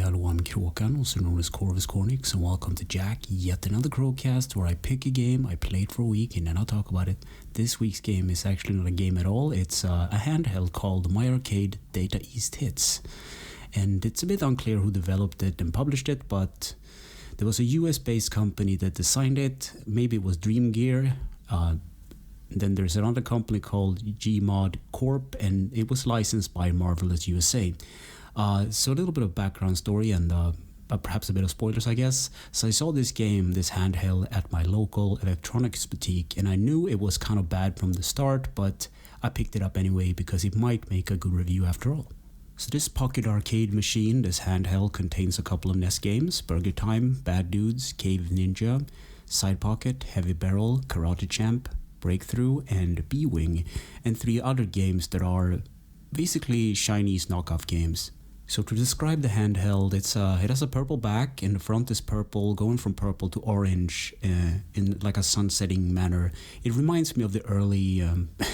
hello, I'm Kråkan, also known as Corvus Cornix, and welcome to Yacc, yet another Crowcast where I pick a game, I play it for a week, and then I'll talk about it. This week's game is actually not a game at all, it's a handheld called My Arcade Data East Hits. And it's a bit unclear who developed it and published it, but there was a US-based company that designed it, maybe it was Dream Gear. Then there's another company called Gmod Corp, and it was licensed by Marvelous USA. So a little bit of background story and perhaps a bit of spoilers, I guess. So I saw this game, this handheld, at my local electronics boutique, and I knew it was kind of bad from the start, but I picked it up anyway because it might make a good review after all. So this pocket arcade machine, this handheld, contains a couple of NES games: Burger Time, Bad Dudes, Cave Ninja, Side Pocket, Heavy Barrel, Karate Champ, Breakthrough, and B-Wing, and 3 other games that are basically Chinese knockoff games. So to describe the handheld, it has a purple back, and the front is purple, going from purple to orange in like a sunsetting manner. It reminds me of the early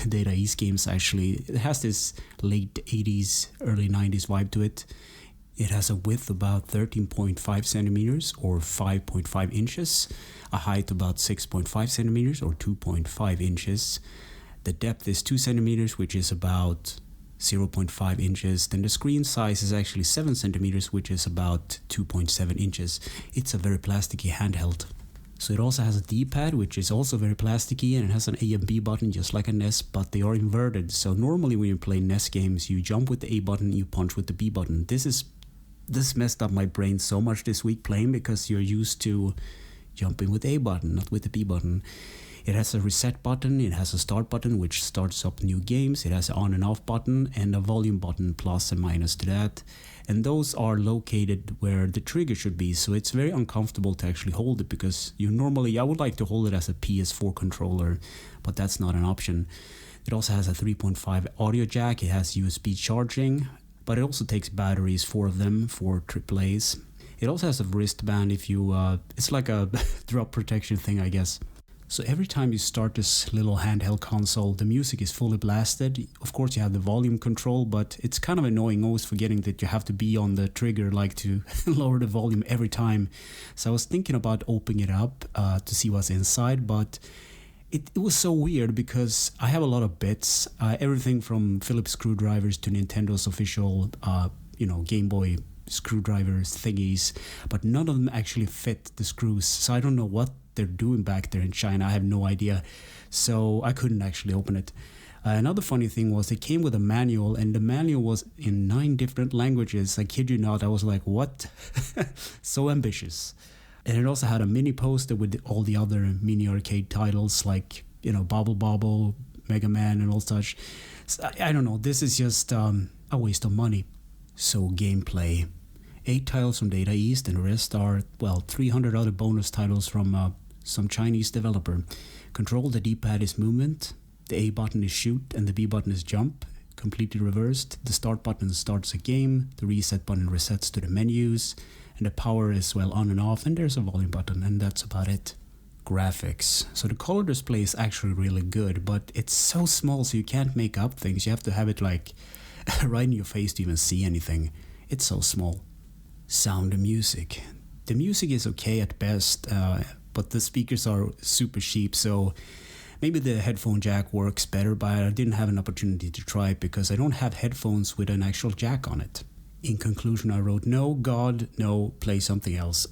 Data East games actually. It has this late 80s, early 90s vibe to it. It has a width about 13.5 centimeters or 5.5 inches, a height about 6.5 centimeters or 2.5 inches. The depth is 2 centimeters, which is about 0.5 inches. Then the screen size is actually 7 centimeters, which is about 2.7 inches. It's a very plasticky handheld. So it also has a D-pad, which is also very plasticky, and it has an A and B button just like a NES, but they are inverted. So normally when you play NES games, you jump with the A button, you punch with the B button. This messed up my brain so much this week playing because you're used to jumping with the A button, not with the B button. It has a reset button, it has a start button which starts up new games, it has an on and off button and a volume button plus and minus to that. And those are located where the trigger should be, so it's very uncomfortable to actually hold it because I would like to hold it as a PS4 controller, but that's not an option. It also has a 3.5 audio jack, it has USB charging, but it also takes batteries, 4 of them, for AAAs. It also has a wristband if you, it's like a drop protection thing, I guess. So every time you start this little handheld console, the music is fully blasted. Of course you have the volume control, but it's kind of annoying always forgetting that you have to be on the trigger like to lower the volume every time. So I was thinking about opening it up to see what's inside, but it was so weird because I have a lot of bits, everything from Phillips screwdrivers to Nintendo's official, Game Boy screwdrivers thingies, but none of them actually fit the screws. So I don't know what they're doing back there in China. I have no idea. So I couldn't actually open it. Another funny thing was it came with a manual, and the manual was in 9 different languages. I kid you not. I was like, what? So ambitious. And it also had a mini poster with all the other mini arcade titles like, Bobble Bobble, Mega Man, and all such. So I don't know. This is just a waste of money. So gameplay. 8 titles from Data East, and the rest are, 300 other bonus titles from some Chinese developer. Control, the D-pad is movement, the A button is shoot, and the B button is jump, completely reversed. The start button starts a game, the reset button resets to the menus, and the power is, on and off, and there's a volume button, and that's about it. Graphics. So the color display is actually really good, but it's so small so you can't make up things. You have to have it like right in your face to even see anything. It's so small. Sound and music. The music is okay at best, but the speakers are super cheap, so maybe the headphone jack works better, but I didn't have an opportunity to try it because I don't have headphones with an actual jack on it. In conclusion, I wrote, no, God, no, play something else.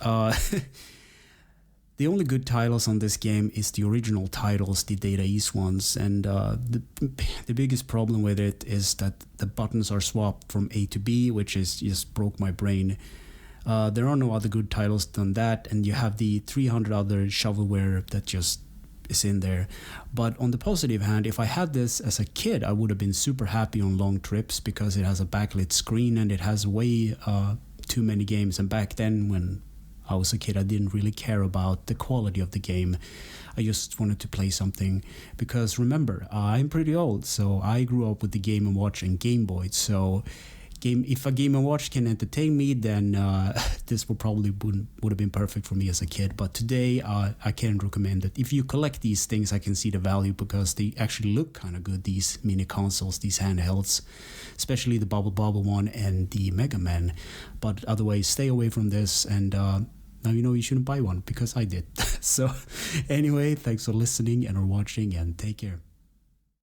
The only good titles on this game is the original titles, the Data East ones, and the biggest problem with it is that the buttons are swapped from A to B, which just broke my brain. There are no other good titles than that, and you have the 300 other shovelware that just is in there. But on the positive hand, if I had this as a kid, I would have been super happy on long trips because it has a backlit screen and it has way too many games. And back then, when I was a kid, I didn't really care about the quality of the game. I just wanted to play something because remember, I'm pretty old, so I grew up with the Game & Watch and Game Boy, so if a Game & Watch can entertain me, then this would have been perfect for me as a kid. But today, I can recommend it. If you collect these things, I can see the value because they actually look kind of good, these mini consoles, these handhelds, especially the Bubble one and the Mega Man. But otherwise, stay away from this, and now you know you shouldn't buy one because I did. So anyway, thanks for listening and or watching, and take care.